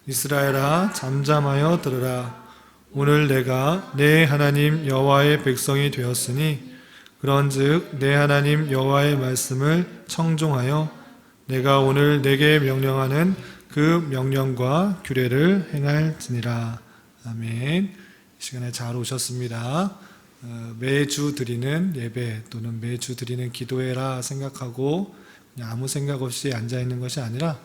이스라엘아 잠잠하여 들으라. 오늘 내가 내 하나님 여호와의 백성이 되었으니 그런즉 내 하나님 여호와의 말씀을 청종하여 내가 오늘 내게 명령하는 그 명령과 규례를 행할지니라. 아멘. 이 시간에 잘 오셨습니다. 매주 드리는 예배 또는 매주 드리는 기도회라 생각하고 그냥 아무 생각 없이 앉아있는 것이 아니라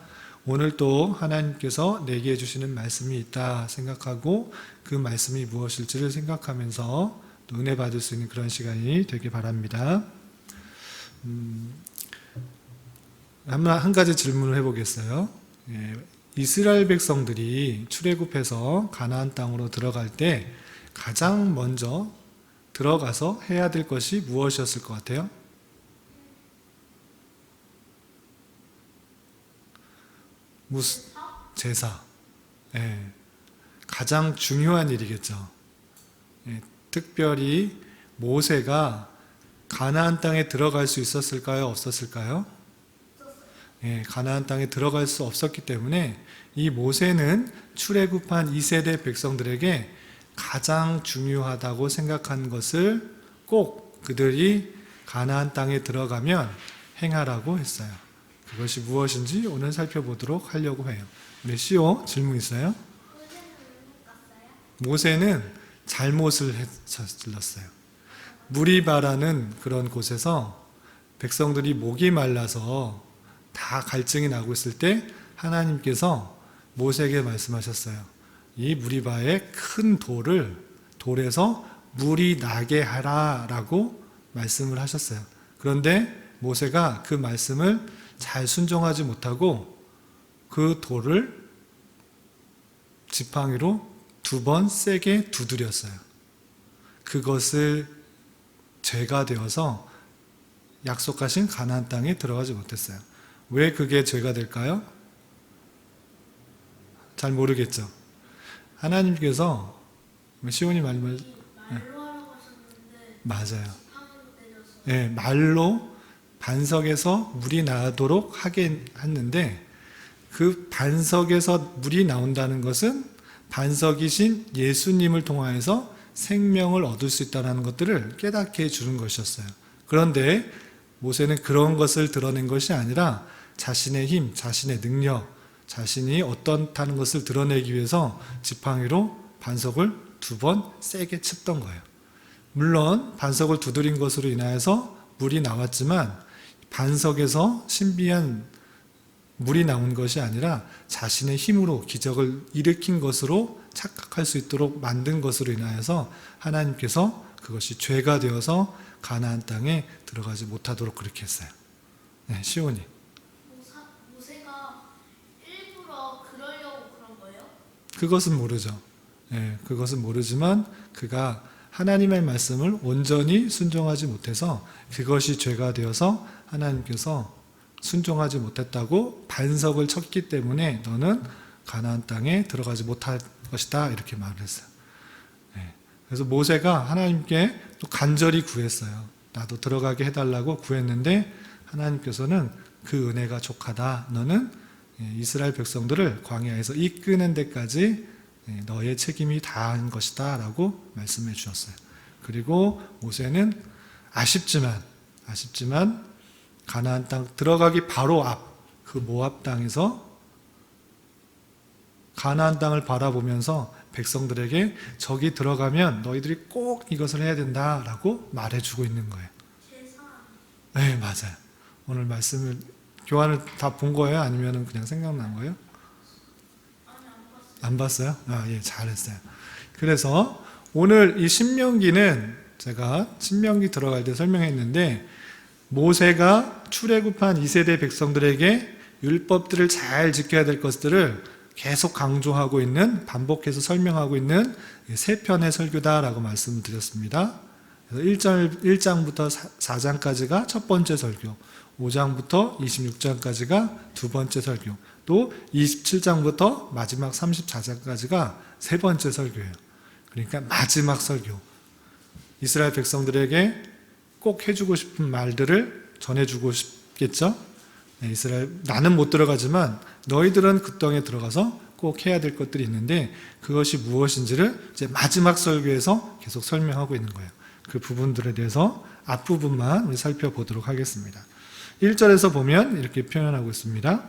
오늘 또 하나님께서 내게 해주시는 말씀이 있다 생각하고 그 말씀이 무엇일지를 생각하면서 또 은혜 받을 수 있는 그런 시간이 되길 바랍니다. 한 가지 질문을 해보겠어요. 이스라엘 백성들이 출애굽해서 가나안 땅으로 들어갈 때 가장 먼저 들어가서 해야 될 것이 무엇이었을 것 같아요? 제사. 가장 중요한 일이겠죠. 특별히 모세가 가나안 땅에 들어갈 수 있었을까요? 없었을까요? 가나안 땅에 들어갈 수 없었기 때문에 이 모세는 출애굽한 2세대 백성들에게 가장 중요하다고 생각한 것을 꼭 그들이 가나안 땅에 들어가면 행하라고 했어요. 그것이 무엇인지 오늘 살펴보도록 하려고 해요. 우리 시오 질문 있어요? 모세는 잘못을 저질렀어요. 무리바라는 그런 곳에서 백성들이 목이 말라서 다 갈증이 나고 있을 때 하나님께서 모세에게 말씀하셨어요. 이 무리바의 큰 돌에서 물이 나게 하라 라고 말씀을 하셨어요. 그런데 모세가 그 말씀을 잘 순종하지 못하고 그 돌을 지팡이로 2번 세게 두드렸어요. 그것을 죄가 되어서 약속하신 가나안 땅에 들어가지 못했어요. 왜 그게 죄가 될까요? 잘 모르겠죠. 하나님께서 시온이 말로 하라고 하셨는데 맞아요. 말로 반석에서 물이 나도록 하게 했는데 그 반석에서 물이 나온다는 것은 반석이신 예수님을 통하여서 생명을 얻을 수 있다는 것들을 깨닫게 해주는 것이었어요. 그런데 모세는 그런 것을 드러낸 것이 아니라 자신의 힘, 자신의 능력, 자신이 어떻다는 것을 드러내기 위해서 지팡이로 반석을 2번 세게 쳤던 거예요. 물론 반석을 두드린 것으로 인하여서 물이 나왔지만 반석에서 신비한 물이 나온 것이 아니라 자신의 힘으로 기적을 일으킨 것으로 착각할 수 있도록 만든 것으로 인하여서 하나님께서 그것이 죄가 되어서 가나안 땅에 들어가지 못하도록 그렇게 했어요. 시온이. 모세가 일부러 그러려고 그런 거예요? 그것은 모르죠. 그것은 모르지만 그가 하나님의 말씀을 온전히 순종하지 못해서 그것이 죄가 되어서 하나님께서 순종하지 못했다고 반석을 쳤기 때문에 너는 가나안 땅에 들어가지 못할 것이다 이렇게 말을 했어요. 그래서 모세가 하나님께 또 간절히 구했어요. 나도 들어가게 해달라고 구했는데 하나님께서는 그 은혜가 족하다. 너는 이스라엘 백성들을 광야에서 이끄는 데까지 너의 책임이 다한 것이다 라고 말씀해 주셨어요. 그리고 모세는 아쉽지만 가나안 땅 들어가기 바로 앞 그 모압 땅에서 가나안 땅을 바라보면서 백성들에게 저기 들어가면 너희들이 꼭 이것을 해야 된다라고 말해주고 있는 거예요. 네, 맞아요. 오늘 말씀을 교환을 다 본 거예요? 아니면 그냥 생각난 거예요? 안 봤어요? 잘했어요. 그래서 오늘 이 신명기는 제가 신명기 들어갈 때 설명했는데 모세가 출애굽한 2세대 백성들에게 율법들을 잘 지켜야 될 것들을 계속 강조하고 있는, 반복해서 설명하고 있는 3편의 설교다라고 말씀을 드렸습니다. 그래서 1장부터 4장까지가 첫 번째 설교, 5장부터 26장까지가 두 번째 설교, 또 27장부터 마지막 34장까지가 세 번째 설교예요. 그러니까 마지막 설교. 이스라엘 백성들에게 꼭 해주고 싶은 말들을 전해주고 싶겠죠? 이스라엘, 나는 못 들어가지만 너희들은 그 땅에 들어가서 꼭 해야 될 것들이 있는데 그것이 무엇인지를 이제 마지막 설교에서 계속 설명하고 있는 거예요. 그 부분들에 대해서 앞부분만 우리 살펴보도록 하겠습니다. 1절에서 보면 이렇게 표현하고 있습니다.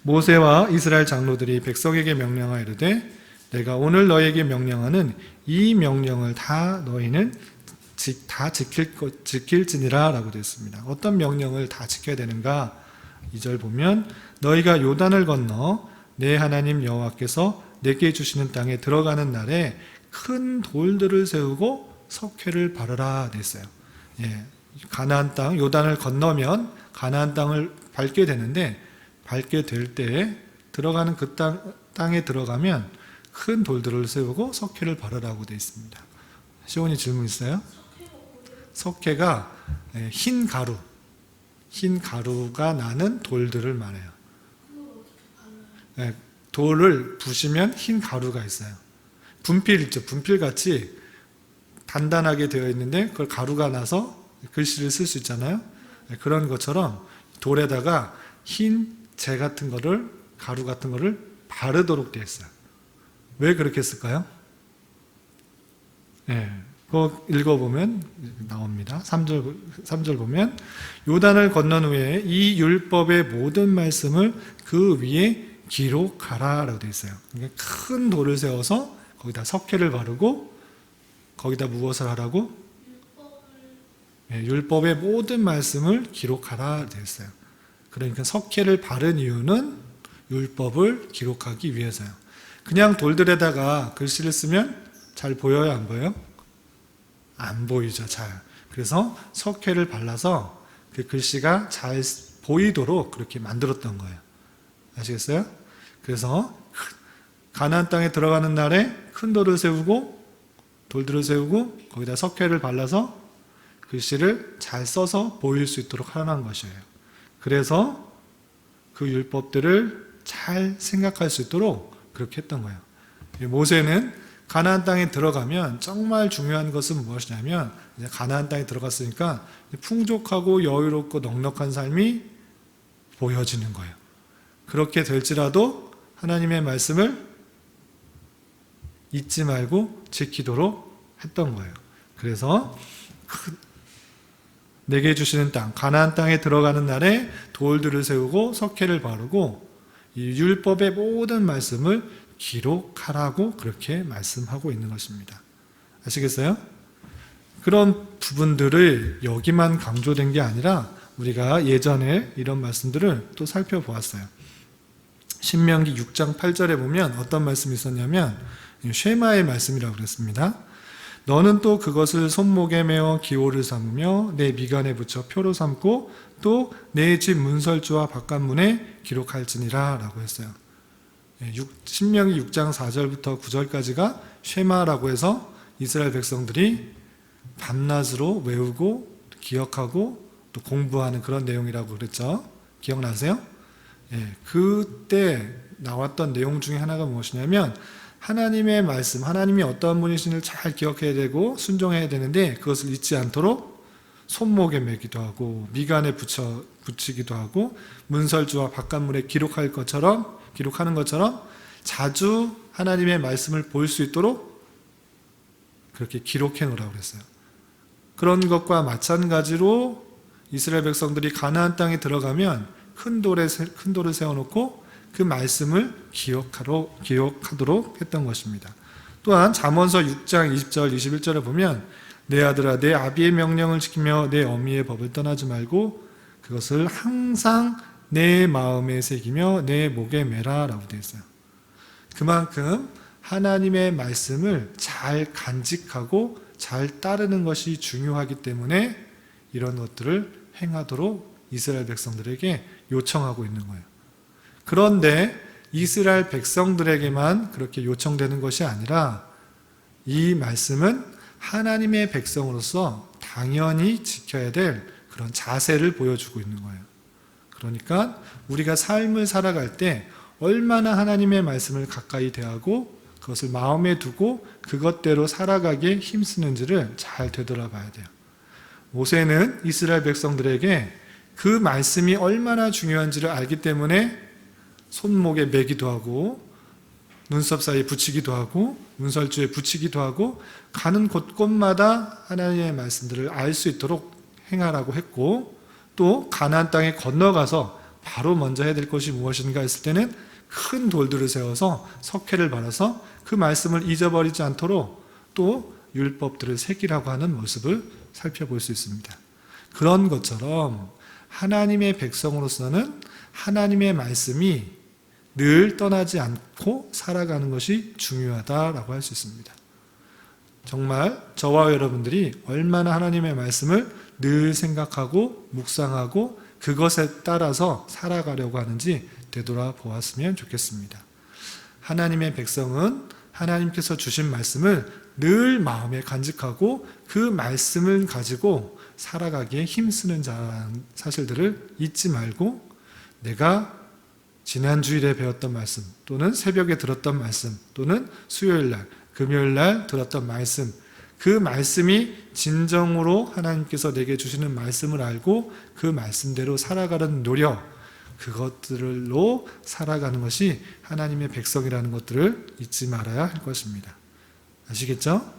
모세와 이스라엘 장로들이 백성에게 명령하여 이르되 내가 오늘 너에게 명령하는 이 명령을 다 너희는 다 지킬지니라 라고 되어 있습니다. 어떤 명령을 다 지켜야 되는가? 2절 보면 너희가 요단을 건너 내 하나님 여호와께서 내게 주시는 땅에 들어가는 날에 큰 돌들을 세우고 석회를 바르라 됐어요. 예, 가나안 땅 요단을 건너면 가나안 땅을 밟게 되는데 밟게 될 때에 들어가는 그 땅에 들어가면 큰 돌들을 세우고 석회를 바르라고 되어 있습니다. 시온이 질문 있어요? 석회가 흰 가루가 나는 돌들을 말해요. 돌을 부시면 흰 가루가 있어요. 분필 있죠. 분필같이 단단하게 되어 있는데 그걸 가루가 나서 글씨를 쓸 수 있잖아요. 그런 것처럼 돌에다가 흰 재 같은 거를, 가루 같은 거를 바르도록 되어 있어요. 왜 그렇게 했을까요? 그거 읽어보면 나옵니다. 3절 보면 요단을 건넌 후에 이 율법의 모든 말씀을 그 위에 기록하라 라고 되어 있어요. 그러니까 큰 돌을 세워서 거기다 석회를 바르고 거기다 무엇을 하라고? 율법의 모든 말씀을 기록하라 되어 있어요. 그러니까 석회를 바른 이유는 율법을 기록하기 위해서요. 그냥 돌들에다가 글씨를 쓰면 잘 보여요, 안 보여요? 안 보이죠, 잘. 그래서 석회를 발라서 그 글씨가 잘 보이도록 그렇게 만들었던 거예요. 아시겠어요? 그래서 가나안 땅에 들어가는 날에 큰 돌들을 세우고 거기다 석회를 발라서 글씨를 잘 써서 보일 수 있도록 하라는 것이에요. 그래서 그 율법들을 잘 생각할 수 있도록 그렇게 했던 거예요. 모세는 가나안 땅에 들어가면 정말 중요한 것은 무엇이냐면 이제 가나안 땅에 들어갔으니까 풍족하고 여유롭고 넉넉한 삶이 보여지는 거예요. 그렇게 될지라도 하나님의 말씀을 잊지 말고 지키도록 했던 거예요. 그래서 내게 주시는 땅, 가나안 땅에 들어가는 날에 돌들을 세우고 석회를 바르고 이 율법의 모든 말씀을 기록하라고 그렇게 말씀하고 있는 것입니다. 아시겠어요? 그런 부분들을 여기만 강조된 게 아니라 우리가 예전에 이런 말씀들을 또 살펴보았어요. 신명기 6장 8절에 보면 어떤 말씀이 있었냐면 쉐마의 말씀이라고 그랬습니다. 너는 또 그것을 손목에 메어 기호를 삼으며 내 미간에 붙여 표로 삼고 또 내 집 문설주와 바깥문에 기록할지니라 라고 했어요. 신명기 6장 4절부터 9절까지가 쉐마라고 해서 이스라엘 백성들이 밤낮으로 외우고 기억하고 또 공부하는 그런 내용이라고 그랬죠. 기억나세요? 그때 나왔던 내용 중에 하나가 무엇이냐면 하나님의 말씀, 하나님이 어떠한 분이신지를 잘 기억해야 되고 순종해야 되는데 그것을 잊지 않도록 손목에 매기도 하고 미간에 붙이기도 하고 문설주와 바깥문에 기록하는 것처럼 자주 하나님의 말씀을 볼 수 있도록 그렇게 기록해 놓으라고 그랬어요. 그런 것과 마찬가지로 이스라엘 백성들이 가나안 땅에 들어가면 큰 돌을 세워놓고 그 말씀을 기억하도록 했던 것입니다. 또한 잠언서 6장 20절 21절에 보면 내 아들아 내 아비의 명령을 지키며 내 어미의 법을 떠나지 말고 그것을 항상 내 마음에 새기며 내 목에 매라 라고 되어 있어요. 그만큼 하나님의 말씀을 잘 간직하고 잘 따르는 것이 중요하기 때문에 이런 것들을 행하도록 이스라엘 백성들에게 요청하고 있는 거예요. 그런데 이스라엘 백성들에게만 그렇게 요청되는 것이 아니라 이 말씀은 하나님의 백성으로서 당연히 지켜야 될 그런 자세를 보여주고 있는 거예요. 그러니까 우리가 삶을 살아갈 때 얼마나 하나님의 말씀을 가까이 대하고 그것을 마음에 두고 그것대로 살아가기에 힘쓰는지를 잘 되돌아봐야 돼요. 모세는 이스라엘 백성들에게 그 말씀이 얼마나 중요한지를 알기 때문에 손목에 매기도 하고 눈썹 사이에 붙이기도 하고 문설주에 붙이기도 하고 가는 곳곳마다 하나님의 말씀들을 알 수 있도록 행하라고 했고, 또 가나안 땅에 건너가서 바로 먼저 해야 될 것이 무엇인가 했을 때는 큰 돌들을 세워서 석회를 발라서 그 말씀을 잊어버리지 않도록 또 율법들을 새기라고 하는 모습을 살펴볼 수 있습니다. 그런 것처럼 하나님의 백성으로서는 하나님의 말씀이 늘 떠나지 않고 살아가는 것이 중요하다라고 할 수 있습니다. 정말 저와 여러분들이 얼마나 하나님의 말씀을 늘 생각하고 묵상하고 그것에 따라서 살아가려고 하는지 되돌아보았으면 좋겠습니다. 하나님의 백성은 하나님께서 주신 말씀을 늘 마음에 간직하고 그 말씀을 가지고 살아가기에 힘쓰는 자라는 사실들을 잊지 말고, 내가 지난 주일에 배웠던 말씀 또는 새벽에 들었던 말씀 또는 수요일날, 금요일날 들었던 말씀, 그 말씀이 진정으로 하나님께서 내게 주시는 말씀을 알고 그 말씀대로 살아가는 노력, 그것들로 살아가는 것이 하나님의 백성이라는 것들을 잊지 말아야 할 것입니다. 아시겠죠?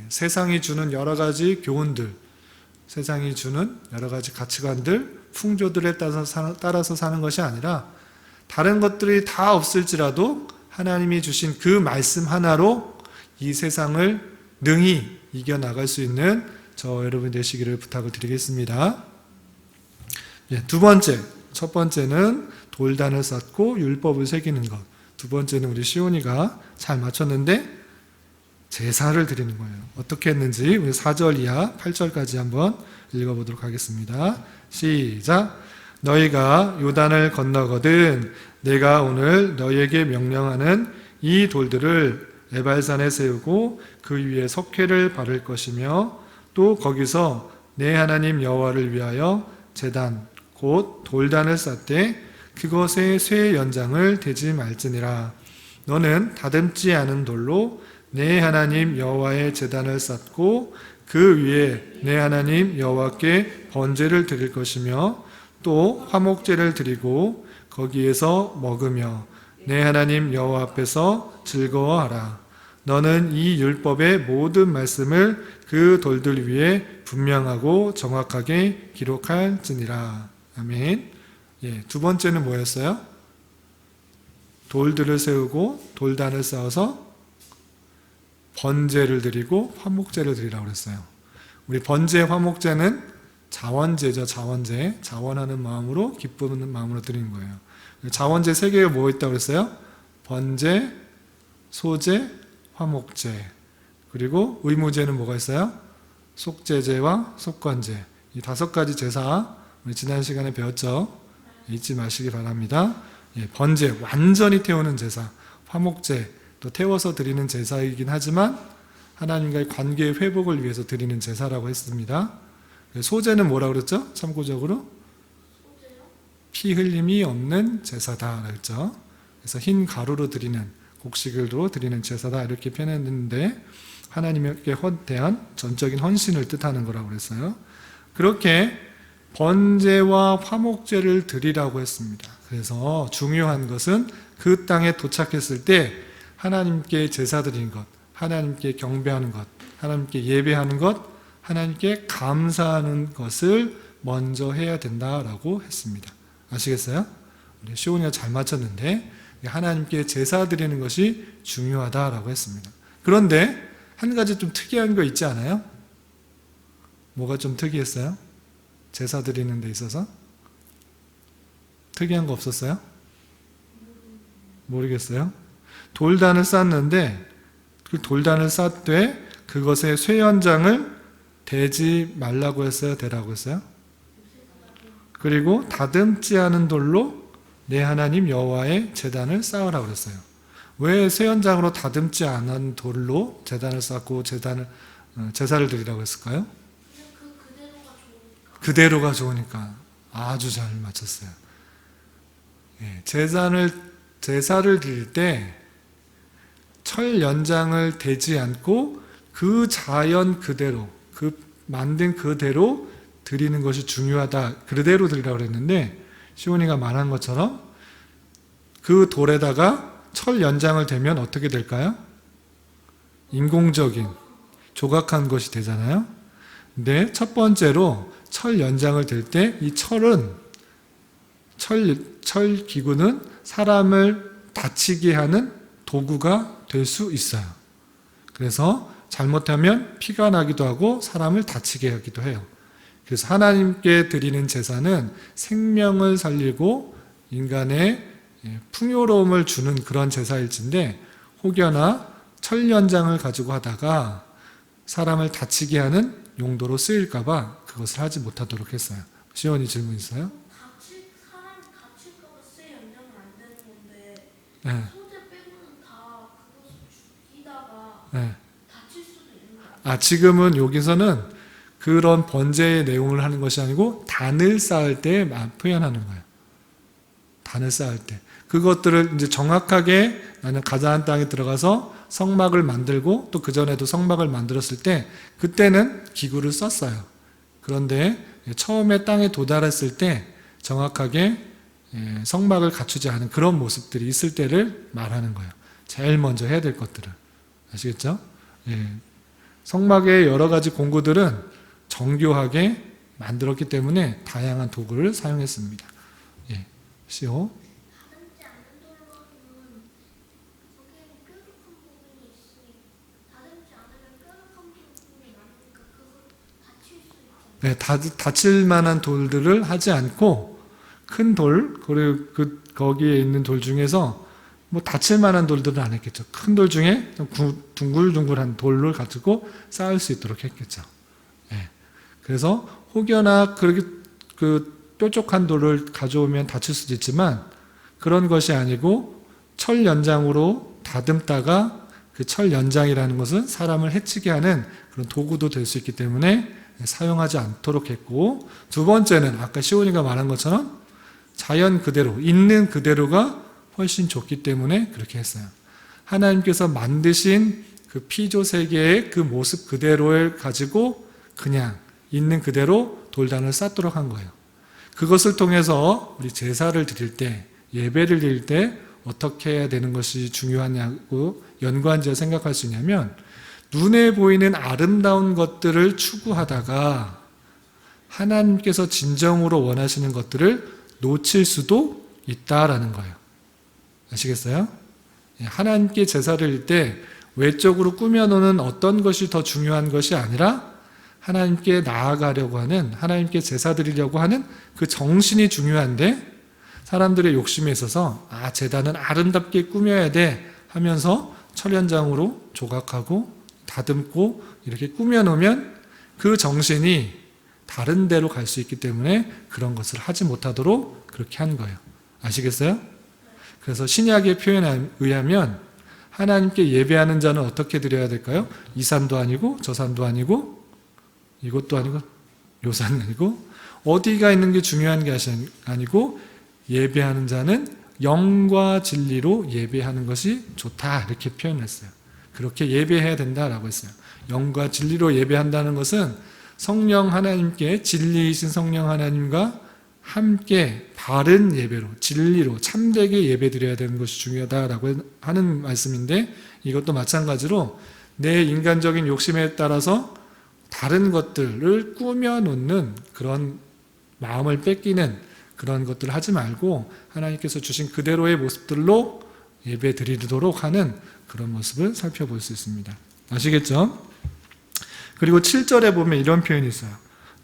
세상이 주는 여러 가지 교훈들, 세상이 주는 여러 가지 가치관들, 풍조들에 따라서 사는 것이 아니라 다른 것들이 다 없을지라도 하나님이 주신 그 말씀 하나로 이 세상을 능히 이겨나갈 수 있는 저 여러분 되시기를 부탁을 드리겠습니다. 두 번째, 첫 번째는 돌단을 쌓고 율법을 새기는 것. 두 번째는 우리 시온이가 잘 맞췄는데 제사를 드리는 거예요. 어떻게 했는지 우리 4절 이하 8절까지 한번 읽어보도록 하겠습니다. 시작. 너희가 요단을 건너거든 내가 오늘 너희에게 명령하는 이 돌들을 에발산에 세우고 그 위에 석회를 바를 것이며, 또 거기서 내 하나님 여호와를 위하여 제단 곧 돌단을 쌓되 그것의 쇠 연장을 대지 말지니라. 너는 다듬지 않은 돌로 내 하나님 여호와의 제단을 쌓고 그 위에 내 하나님 여호와께 번제를 드릴 것이며, 또 화목제를 드리고 거기에서 먹으며 내 하나님 여호와 앞에서 즐거워하라. 너는 이 율법의 모든 말씀을 그 돌들 위에 분명하고 정확하게 기록할지니라. 아멘. 두 번째는 뭐였어요? 돌들을 세우고 돌단을 쌓아서 번제를 드리고 화목제를 드리라고 그랬어요. 우리 번제, 화목제는 자원제죠. 자원제. 자원하는 마음으로, 기쁘는 마음으로 드리는 거예요. 자원제 세 개가 뭐 있다고 그랬어요? 번제, 소제, 화목제. 그리고 의무제는 뭐가 있어요? 속제제와 속건제. 이 5가지 제사 우리 지난 시간에 배웠죠? 잊지 마시기 바랍니다. 번제, 완전히 태우는 제사. 화목제, 또 태워서 드리는 제사이긴 하지만 하나님과의 관계의 회복을 위해서 드리는 제사라고 했습니다. 소제는 뭐라고 그랬죠? 참고적으로 피 흘림이 없는 제사다 그랬죠. 그래서 흰 가루로 드리는, 곡식으로 드리는 제사다 이렇게 표현했는데 하나님께 대한 전적인 헌신을 뜻하는 거라고 그랬어요. 그렇게 번제와 화목제를 드리라고 했습니다. 그래서 중요한 것은 그 땅에 도착했을 때 하나님께 제사 드리는 것, 하나님께 경배하는 것, 하나님께 예배하는 것, 하나님께 감사하는 것을 먼저 해야 된다라고 했습니다. 아시겠어요? 우리 시온이가 잘 맞췄는데 하나님께 제사 드리는 것이 중요하다라고 했습니다. 그런데 한 가지 좀 특이한 거 있지 않아요? 뭐가 좀 특이했어요? 제사 드리는 데 있어서? 특이한 거 없었어요? 모르겠어요? 돌단을 쌓는데 그 돌단을 쌓되 그것의 쇠연장을 대지 말라고 했어요? 대라고 했어요? 그리고 다듬지 않은 돌로 내 하나님 여호와의 제단을 쌓으라고 그랬어요. 왜 쇠연장으로 다듬지 않은 돌로 제단을 쌓고 제사를 드리라고 했을까요? 그대로가 좋으니까. 아주 잘 맞췄어요. 제사를 드릴 때 철 연장을 대지 않고 그 자연 그대로, 그 만든 그대로 드리는 것이 중요하다. 그대로 드리라고 그랬는데 시온이가 말한 것처럼 그 돌에다가 철 연장을 되면 어떻게 될까요? 인공적인, 조각한 것이 되잖아요. 근데 첫 번째로 철 연장을 될 때 이 철은, 철 기구는 사람을 다치게 하는 도구가 될 수 있어요. 그래서 잘못하면 피가 나기도 하고 사람을 다치게 하기도 해요. 그래서 하나님께 드리는 제사는 생명을 살리고 인간의 풍요로움을 주는 그런 제사일진데, 혹여나 철 연장을 가지고 하다가 사람을 다치게 하는 용도로 쓰일까봐 그것을 하지 못하도록 했어요. 시원이 질문 있어요? 사람이 다칠까봐 쇠 연장은 안 되는 건데 네. 소재 빼고는 다 그것을 죽이다가 네. 다칠 수도 있는 거예요. 지금은 여기서는 그런 번제의 내용을 하는 것이 아니고 단을 쌓을 때 표현하는 거예요. 단을 쌓을 때. 그것들을 이제 정확하게 나는 가나안 땅에 들어가서 성막을 만들고 또 그전에도 성막을 만들었을 때 그때는 기구를 썼어요. 그런데 처음에 땅에 도달했을 때 정확하게 성막을 갖추지 않은 그런 모습들이 있을 때를 말하는 거예요. 제일 먼저 해야 될 것들을. 아시겠죠? 성막의 여러 가지 공구들은 정교하게 만들었기 때문에 다양한 도구를 사용했습니다. 시오. 다듬지 않는 돌로는 거기에 뾰족한 부분이 있으니 다듬지 않으면 뾰족한 부분이 많으니까 그거 다칠 수 있잖아요. 다칠 만한 돌들을 하지 않고 큰 돌, 그리고 거기에 있는 돌 중에서 뭐 다칠 만한 돌들은 안 했겠죠. 큰 돌 중에 둥글둥글한 돌을 가지고 쌓을 수 있도록 했겠죠. 그래서 혹여나 그렇게 뾰족한 돌을 가져오면 다칠 수도 있지만 그런 것이 아니고 철 연장으로 다듬다가 그 철 연장이라는 것은 사람을 해치게 하는 그런 도구도 될 수 있기 때문에 사용하지 않도록 했고, 두 번째는 아까 시온이가 말한 것처럼 자연 그대로, 있는 그대로가 훨씬 좋기 때문에 그렇게 했어요. 하나님께서 만드신 그 피조 세계의 그 모습 그대로를 가지고 그냥 있는 그대로 돌단을 쌓도록 한 거예요. 그것을 통해서 우리 제사를 드릴 때, 예배를 드릴 때 어떻게 해야 되는 것이 중요하냐고 연관지어 생각할 수 있냐면, 눈에 보이는 아름다운 것들을 추구하다가 하나님께서 진정으로 원하시는 것들을 놓칠 수도 있다라는 거예요. 아시겠어요? 하나님께 제사를 드릴 때 외적으로 꾸며놓는 어떤 것이 더 중요한 것이 아니라 하나님께 나아가려고 하는, 하나님께 제사 드리려고 하는 그 정신이 중요한데, 사람들의 욕심에 있어서 제단은 아름답게 꾸며야 돼 하면서 철연장으로 조각하고 다듬고 이렇게 꾸며놓으면 그 정신이 다른 데로 갈 수 있기 때문에 그런 것을 하지 못하도록 그렇게 한 거예요. 아시겠어요? 그래서 신약의 표현에 의하면 하나님께 예배하는 자는 어떻게 드려야 될까요? 이 산도 아니고 저 산도 아니고 이것도 아니고 요 산이 아니고, 어디가 있는 게 중요한 게 아니고 예배하는 자는 영과 진리로 예배하는 것이 좋다, 이렇게 표현했어요. 그렇게 예배해야 된다라고 했어요. 영과 진리로 예배한다는 것은 성령 하나님께, 진리이신 성령 하나님과 함께 바른 예배로, 진리로 참되게 예배드려야 되는 것이 중요하다라고 하는 말씀인데, 이것도 마찬가지로 내 인간적인 욕심에 따라서 다른 것들을 꾸며놓는 그런 마음을 뺏기는 그런 것들을 하지 말고 하나님께서 주신 그대로의 모습들로 예배 드리도록 하는 그런 모습을 살펴볼 수 있습니다. 아시겠죠? 그리고 7절에 보면 이런 표현이 있어요.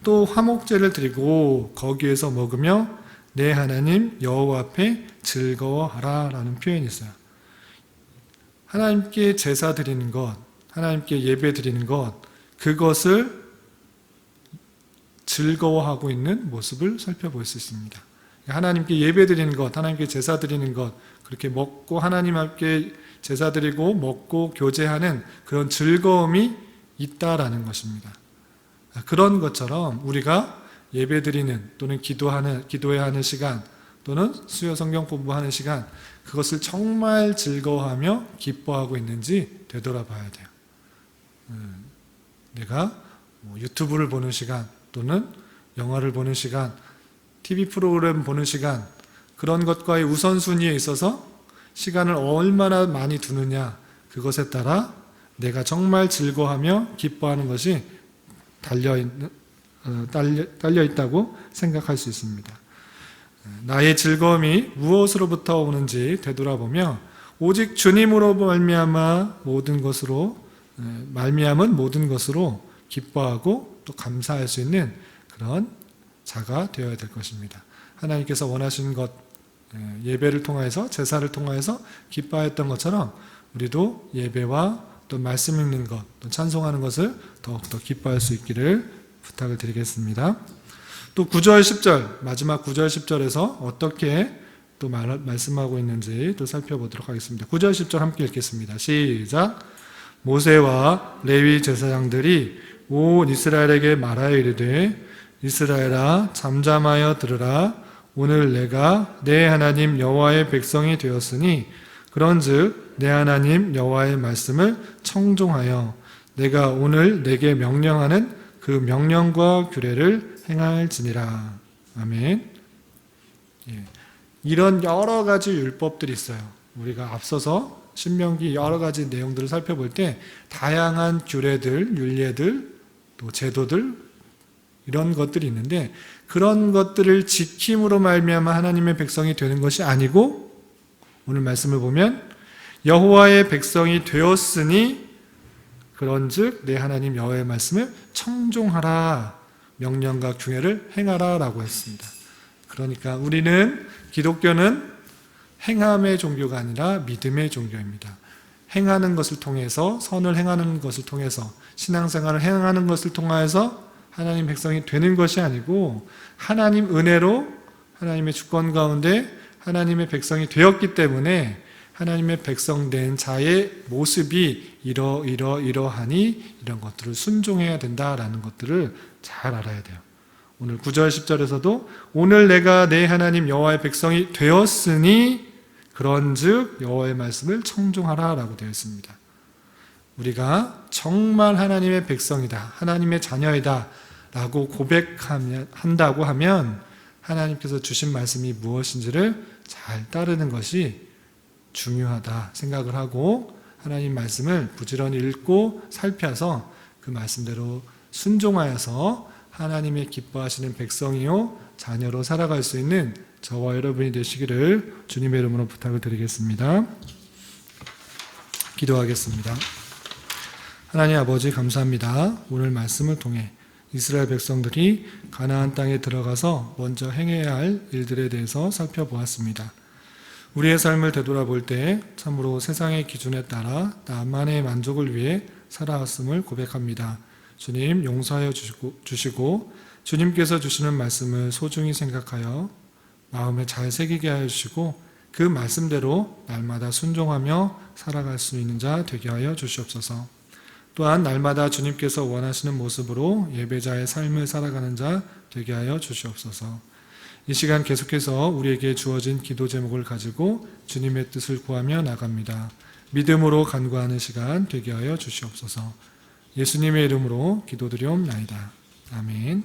또 화목제를 드리고 거기에서 먹으며 내 하나님 여호와 앞에 즐거워하라 라는 표현이 있어요. 하나님께 제사 드리는 것, 하나님께 예배 드리는 것, 그것을 즐거워하고 있는 모습을 살펴볼 수 있습니다. 하나님께 예배 드리는 것, 하나님께 제사 드리는 것, 그렇게 먹고 하나님 앞에 제사 드리고 먹고 교제하는 그런 즐거움이 있다라는 것입니다. 그런 것처럼 우리가 예배 드리는 또는 기도해야 하는 시간 또는 수요 성경 공부하는 시간, 그것을 정말 즐거워하며 기뻐하고 있는지 되돌아봐야 돼요. 내가 유튜브를 보는 시간 또는 영화를 보는 시간, TV 프로그램 보는 시간, 그런 것과의 우선순위에 있어서 시간을 얼마나 많이 두느냐, 그것에 따라 내가 정말 즐거워하며 기뻐하는 것이 달려 있다고 생각할 수 있습니다. 나의 즐거움이 무엇으로부터 오는지 되돌아보며 오직 주님으로 말미암은 모든 것으로 기뻐하고 또 감사할 수 있는 그런 자가 되어야 될 것입니다. 하나님께서 원하신 것, 예배를 통하여서, 제사를 통하여서 기뻐했던 것처럼 우리도 예배와 또 말씀 읽는 것, 또 찬송하는 것을 더욱더 기뻐할 수 있기를 부탁을 드리겠습니다. 또 9절, 10절, 마지막 9절, 10절에서 어떻게 또 말씀하고 있는지 또 살펴보도록 하겠습니다. 9절, 10절 함께 읽겠습니다. 시작. 모세와 레위 제사장들이 온 이스라엘에게 말하여 이르되 이스라엘아 잠잠하여 들으라. 오늘 내가 내 하나님 여호와의 백성이 되었으니 그런즉 내 하나님 여호와의 말씀을 청종하여 내가 오늘 내게 명령하는 그 명령과 규례를 행할지니라. 아멘. 이런 여러 가지 율법들이 있어요. 우리가 앞서서 신명기 여러 가지 내용들을 살펴볼 때 다양한 규례들, 율례들, 또 제도들 이런 것들이 있는데 그런 것들을 지킴으로 말미암아 하나님의 백성이 되는 것이 아니고 오늘 말씀을 보면 여호와의 백성이 되었으니 그런즉 내 하나님 여호와의 말씀을 청종하라, 명령과 규례를 행하라 라고 했습니다. 그러니까 우리는 기독교는 행함의 종교가 아니라 믿음의 종교입니다. 행하는 것을 통해서, 선을 행하는 것을 통해서, 신앙생활을 행하는 것을 통하여서 하나님 백성이 되는 것이 아니고 하나님 은혜로 하나님의 주권 가운데 하나님의 백성이 되었기 때문에 하나님의 백성 된 자의 모습이 이러하니 이런 것들을 순종해야 된다라는 것들을 잘 알아야 돼요. 오늘 9절 10절에서도 오늘 내가 내 하나님 여호와의 백성이 되었으니 그런즉 여호와의 말씀을 청종하라 라고 되어 있습니다. 우리가 정말 하나님의 백성이다, 하나님의 자녀이다 라고 고백한다고 하면 하나님께서 주신 말씀이 무엇인지를 잘 따르는 것이 중요하다 생각을 하고 하나님 말씀을 부지런히 읽고 살펴서 그 말씀대로 순종하여서 하나님의 기뻐하시는 백성이요 자녀로 살아갈 수 있는 저와 여러분이 되시기를 주님의 이름으로 부탁을 드리겠습니다. 기도하겠습니다. 하나님 아버지 감사합니다. 오늘 말씀을 통해 이스라엘 백성들이 가나안 땅에 들어가서 먼저 행해야 할 일들에 대해서 살펴보았습니다. 우리의 삶을 되돌아볼 때 참으로 세상의 기준에 따라 나만의 만족을 위해 살아왔음을 고백합니다. 주님 용서하여 주시고 주님께서 주시는 말씀을 소중히 생각하여 마음에 잘 새기게 하여 주시고 그 말씀대로 날마다 순종하며 살아갈 수 있는 자 되게 하여 주시옵소서. 또한 날마다 주님께서 원하시는 모습으로 예배자의 삶을 살아가는 자 되게 하여 주시옵소서. 이 시간 계속해서 우리에게 주어진 기도 제목을 가지고 주님의 뜻을 구하며 나갑니다. 믿음으로 간구하는 시간 되게 하여 주시옵소서. 예수님의 이름으로 기도드리옵나이다. 아멘.